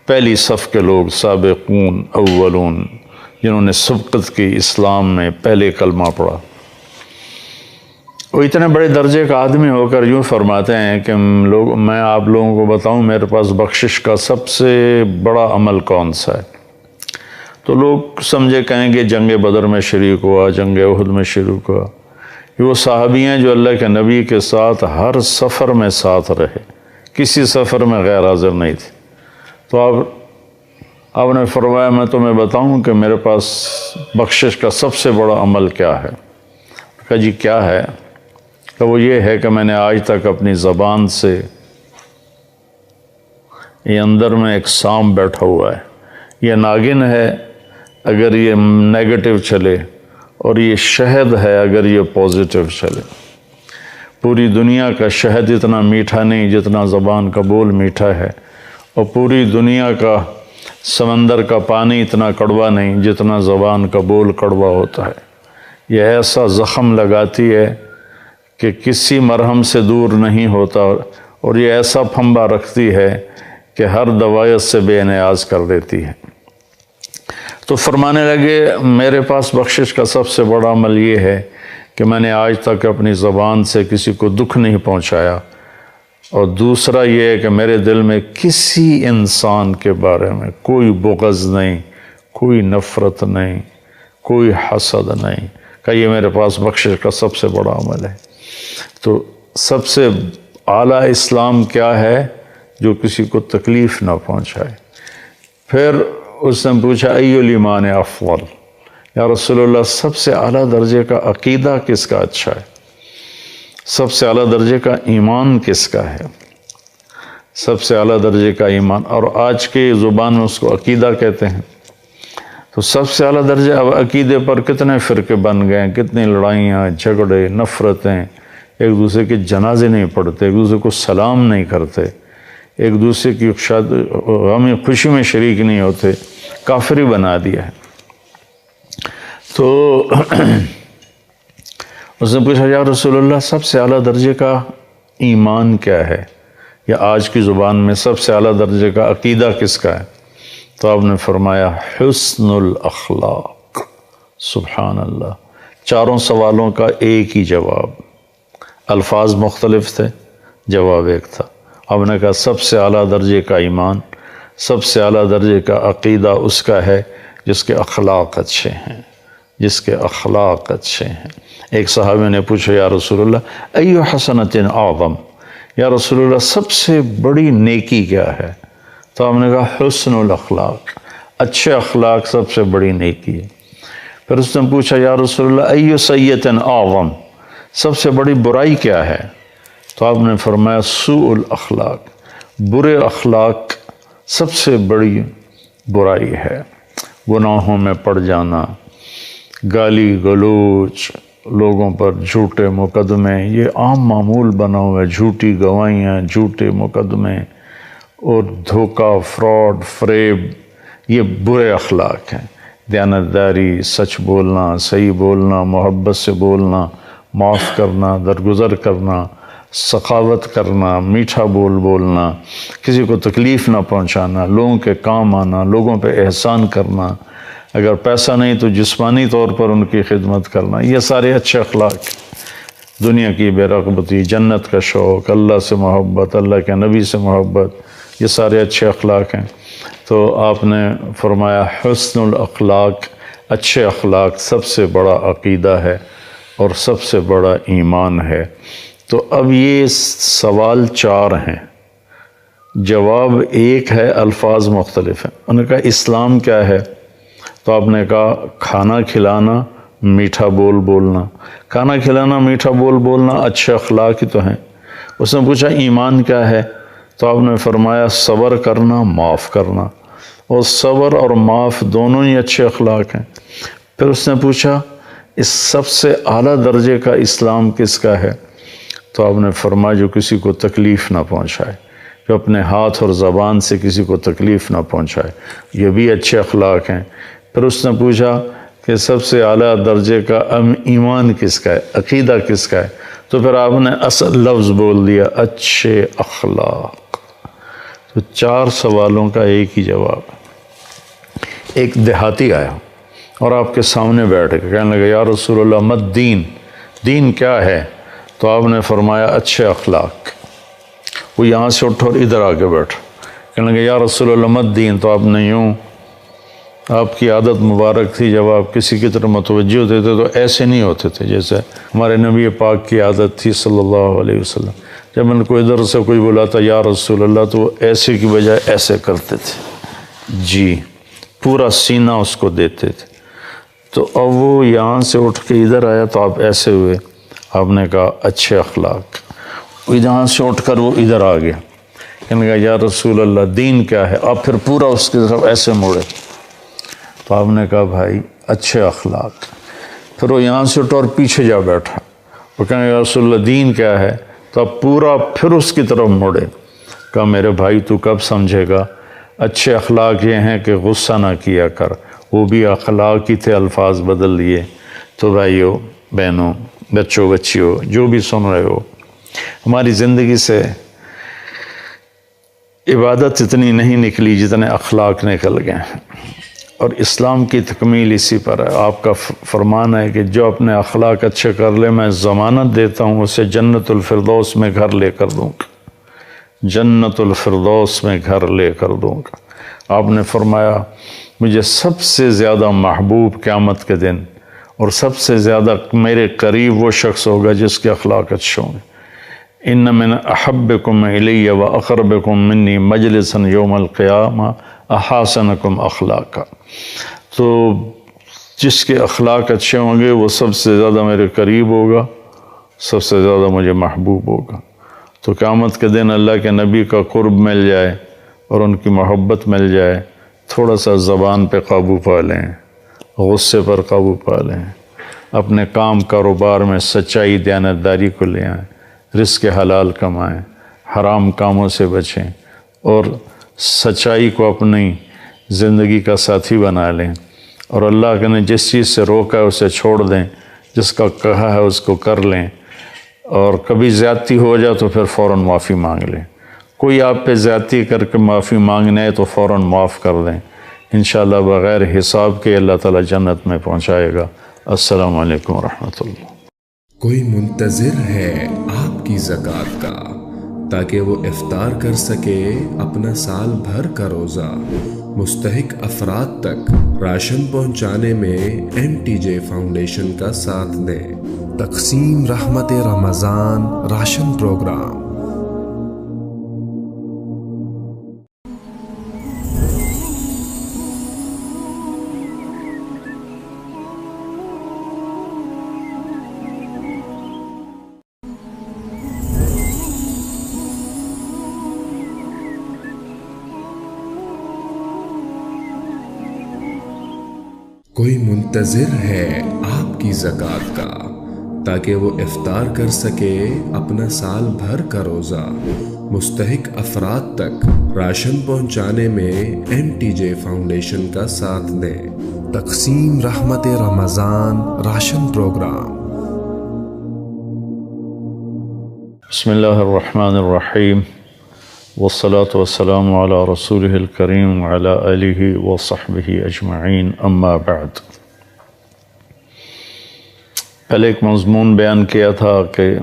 پہلی صف کے لوگ، سابقون اولون، جنہوں نے سبقت کی اسلام میں، پہلے کلمہ پڑھا۔ وہ اتنے بڑے درجے کا آدمی ہو کر یوں فرماتے ہیں کہ میں آپ لوگوں کو بتاؤں میرے پاس بخشش کا سب سے بڑا عمل کون سا ہے؟ تو لوگ سمجھے کہیں گے جنگ بدر میں شریک ہوا، جنگ احد میں شریک ہوا۔ یہ وہ صحابی ہیں جو اللہ کے نبی کے ساتھ ہر سفر میں ساتھ رہے، کسی سفر میں غیر حاضر نہیں تھے۔ تو آپ نے فرمایا میں تمہیں بتاؤں کہ میرے پاس بخشش کا سب سے بڑا عمل کیا ہے؟ کہا جی کیا ہے؟ کہ وہ یہ ہے کہ میں نے آج تک اپنی زبان سے، یہ اندر میں ایک سانپ بیٹھا ہوا ہے، یہ ناگن ہے اگر یہ نیگیٹو چلے، اور یہ شہد ہے اگر یہ پازیٹیو چلے۔ پوری دنیا کا شہد اتنا میٹھا نہیں جتنا زبان کا بول میٹھا ہے، اور پوری دنیا کا سمندر کا پانی اتنا کڑوا نہیں جتنا زبان کا بول کڑوا ہوتا ہے۔ یہ ایسا زخم لگاتی ہے کہ کسی مرہم سے دور نہیں ہوتا، اور یہ ایسا پھمبا رکھتی ہے کہ ہر دوائیت سے بے نیاز کر دیتی ہے۔ تو فرمانے لگے میرے پاس بخشش کا سب سے بڑا عمل یہ ہے کہ میں نے آج تک اپنی زبان سے کسی کو دکھ نہیں پہنچایا، اور دوسرا یہ ہے کہ میرے دل میں کسی انسان کے بارے میں کوئی بغض نہیں، کوئی نفرت نہیں، کوئی حسد نہیں، کہ یہ میرے پاس بخشش کا سب سے بڑا عمل ہے۔ تو سب سے اعلیٰ اسلام کیا ہے؟ جو کسی کو تکلیف نہ پہنچائے۔ پھر اس نے پوچھا ای الایمان افضل، یا رسول اللہ سب سے اعلیٰ درجے کا عقیدہ کس کا اچھا ہے؟ سب سے اعلیٰ درجے کا ایمان کس کا ہے؟ سب سے اعلیٰ درجے کا ایمان، اور آج کی زبان میں اس کو عقیدہ کہتے ہیں۔ تو سب سے اعلیٰ درجے، اب عقیدے پر کتنے فرقے بن گئے ہیں، کتنی لڑائیاں، جھگڑے، نفرتیں، ایک دوسرے کے جنازے نہیں پڑھتے، ایک دوسرے کو سلام نہیں کرتے، ایک دوسرے کی غم خوشی میں شریک نہیں ہوتے، کافری بنا دیا ہے۔ تو اس نے پوچھا یا رسول اللہ سب سے اعلیٰ درجے کا ایمان کیا ہے، یا آج کی زبان میں سب سے اعلیٰ درجے کا عقیدہ کس کا ہے؟ تو آپ نے فرمایا حسن الاخلاق۔ سبحان اللہ، چاروں سوالوں کا ایک ہی جواب، الفاظ مختلف تھے، جواب ایک تھا۔ آپ نے کہا سب سے اعلیٰ درجے کا ایمان، سب سے اعلیٰ درجے کا عقیدہ اس کا ہے جس کے اخلاق اچھے ہیں، جس کے اخلاق اچھے ہیں۔ ایک صحابی نے پوچھا یا رسول اللہ ای حسنۃ اعظم، یا رسول اللہ سب سے بڑی نیکی کیا ہے؟ تو آپ نے کہا حسن الاخلاق، اچھے اخلاق سب سے بڑی نیکی ہے۔ پھر اس نے پوچھا یا رسول اللہ ای سیئۃ اعظم، سب سے بڑی برائی کیا ہے؟ تو آپ نے فرمایا سوء الاخلاق، برے اخلاق سب سے بڑی برائی ہے۔ گناہوں میں پڑ جانا، گالی گلوچ، لوگوں پر جھوٹے مقدمے، یہ عام معمول بنا ہوا ہے، جھوٹی گواہیاں، جھوٹے مقدمے اور دھوکہ، فراڈ، فریب، یہ برے اخلاق ہیں۔ دیانتداری، سچ بولنا، صحیح بولنا، محبت سے بولنا، معاف کرنا، درگزر کرنا، سخاوت کرنا، میٹھا بولنا، کسی کو تکلیف نہ پہنچانا، لوگوں کے کام آنا، لوگوں پہ احسان کرنا، اگر پیسہ نہیں تو جسمانی طور پر ان کی خدمت کرنا، یہ سارے اچھے اخلاق۔ دنیا کی بے رغبتی، جنت کا شوق، اللہ سے محبت، اللہ کے نبی سے محبت، یہ سارے اچھے اخلاق ہیں۔ تو آپ نے فرمایا حسن الاخلاق، اچھے اخلاق سب سے بڑا عقیدہ ہے اور سب سے بڑا ایمان ہے۔ تو اب یہ سوال 4 ہیں، جواب ایک ہے، الفاظ مختلف ہیں۔ انہوں نے کہا اسلام کیا ہے؟ تو آپ نے کہا کھانا کھلانا، میٹھا بولنا۔ کھانا کھلانا، میٹھا بولنا اچھے اخلاق ہی تو ہیں۔ اس نے پوچھا ایمان کیا ہے؟ تو آپ نے فرمایا صبر کرنا، معاف کرنا، اور صبر اور معاف دونوں ہی اچھے اخلاق ہیں۔ پھر اس نے پوچھا اس سب سے اعلیٰ درجے کا اسلام کس کا ہے؟ تو آپ نے فرمایا جو کسی کو تکلیف نہ پہنچائے، جو اپنے ہاتھ اور زبان سے کسی کو تکلیف نہ پہنچائے، یہ بھی اچھے اخلاق ہیں۔ پھر اس نے پوچھا کہ سب سے اعلیٰ درجے کا ایمان کس کا ہے، عقیدہ کس کا ہے؟ تو پھر آپ نے اصل لفظ بول دیا اچھے اخلاق۔ تو 4 سوالوں کا ایک ہی جواب۔ ایک دیہاتی آیا اور آپ کے سامنے بیٹھ کے کہنے لگا یا رسول اللہ مت دین، دین کیا ہے؟ تو آپ نے فرمایا اچھے اخلاق۔ وہ یہاں سے اٹھا اور ادھر آ کے بیٹھا، کہنے لگا یا رسول اللہ مت دین۔ تو آپ نے یوں، آپ کی عادت مبارک تھی جب آپ کسی کی طرف متوجہ ہوتے تھے تو ایسے نہیں ہوتے تھے جیسے ہمارے نبی پاک کی عادت تھی صلی اللہ علیہ وسلم۔ جب ان کو ادھر سے کوئی بلاتا یا رسول اللہ تو وہ ایسے کی بجائے ایسے کرتے تھے، جی پورا سینہ اس کو دیتے تھے۔ تو اب وہ یہاں سے اٹھ کے ادھر آیا تو آپ ایسے ہوئے، آپ نے کہا اچھے اخلاق۔ یہاں سے اٹھ کر وہ ادھر آ گیا، کہنے کہا یا رسول اللہ دین کیا ہے؟ آپ پھر پورا اس کی طرف ایسے موڑے، تو آپ نے کہا بھائی اچھے اخلاق۔ پھر وہ یہاں سے اٹھا اور پیچھے جا بیٹھا، وہ کہنے یا رسول اللہ دین کیا ہے؟ تو آپ پورا پھر اس کی طرف موڑے، کہا میرے بھائی تو کب سمجھے گا؟ اچھے اخلاق یہ ہیں کہ غصہ نہ کیا کر، وہ بھی اخلاق ہی تھے، الفاظ بدل لیے۔ تو بھائیو، بہنوں، بچوں، بچیوں، جو بھی سن رہے ہو، ہماری زندگی سے عبادت اتنی نہیں نکلی جتنے اخلاق نکل گئے ہیں، اور اسلام کی تکمیل اسی پر ہے۔ آپ کا فرمان ہے کہ جو اپنے اخلاق اچھے کر لے میں ضمانت دیتا ہوں اسے جنت الفردوس میں گھر لے کر دوں گا، جنت الفردوس میں گھر لے کر دوں گا۔ آپ نے فرمایا مجھے سب سے زیادہ محبوب قیامت کے دن اور سب سے زیادہ میرے قریب وہ شخص ہوگا جس کے اخلاق اچھے ہوں گے۔ ان من احبکم الی و اقربکم منی مجلسا یوم القیامہ احاسنکم اخلاقا۔ تو جس کے اخلاق اچھے ہوں گے وہ سب سے زیادہ میرے قریب ہوگا، سب سے زیادہ مجھے محبوب ہوگا۔ تو قیامت کے دن اللہ کے نبی کا قرب مل جائے اور ان کی محبت مل جائے، تھوڑا سا زبان پہ قابو پا لیں، غصے پر قابو پا لیں، اپنے کام کاروبار میں سچائی دیانتداری کو لے آئیں، رزق حلال کمائیں، حرام کاموں سے بچیں، اور سچائی کو اپنی زندگی کا ساتھی بنا لیں، اور اللہ نے جس چیز سے روکا ہے اسے چھوڑ دیں، جس کا کہا ہے اس کو کر لیں، اور کبھی زیادتی ہو جائے تو پھر فوراً معافی مانگ لیں۔ کوئی آپ پہ زیادتی کر کے معافی مانگنے ہے تو فوراً معاف کر دیں، انشاءاللہ بغیر حساب کے اللہ تعالیٰ جنت میں پہنچائے گا۔ السلام علیکم ورحمۃ اللہ۔ کوئی منتظر ہے آپ کی زکوٰۃ کا تاکہ وہ افطار کر سکے اپنا سال بھر کا روزہ۔ مستحق افراد تک راشن پہنچانے میں MTJ فاؤنڈیشن کا ساتھ دیں۔ تقسیم رحمت رمضان راشن پروگرام کوئی منتظر ہے آپ کی زکوٰۃ کا تاکہ وہ افطار کر سکے اپنا سال بھر کا روزہ؟ مستحق افراد تک راشن پہنچانے میں MTJ فاؤنڈیشن کا ساتھ دیں۔ تقسیم رحمت رمضان راشن پروگرام۔ بسم اللہ الرحمن الرحیم والصلاة والسلام علی رسولہ الکریم وعلی آلہ وصحبہ اجمعین، اما بعد۔ پہلے ایک مضمون بیان کیا تھا کہ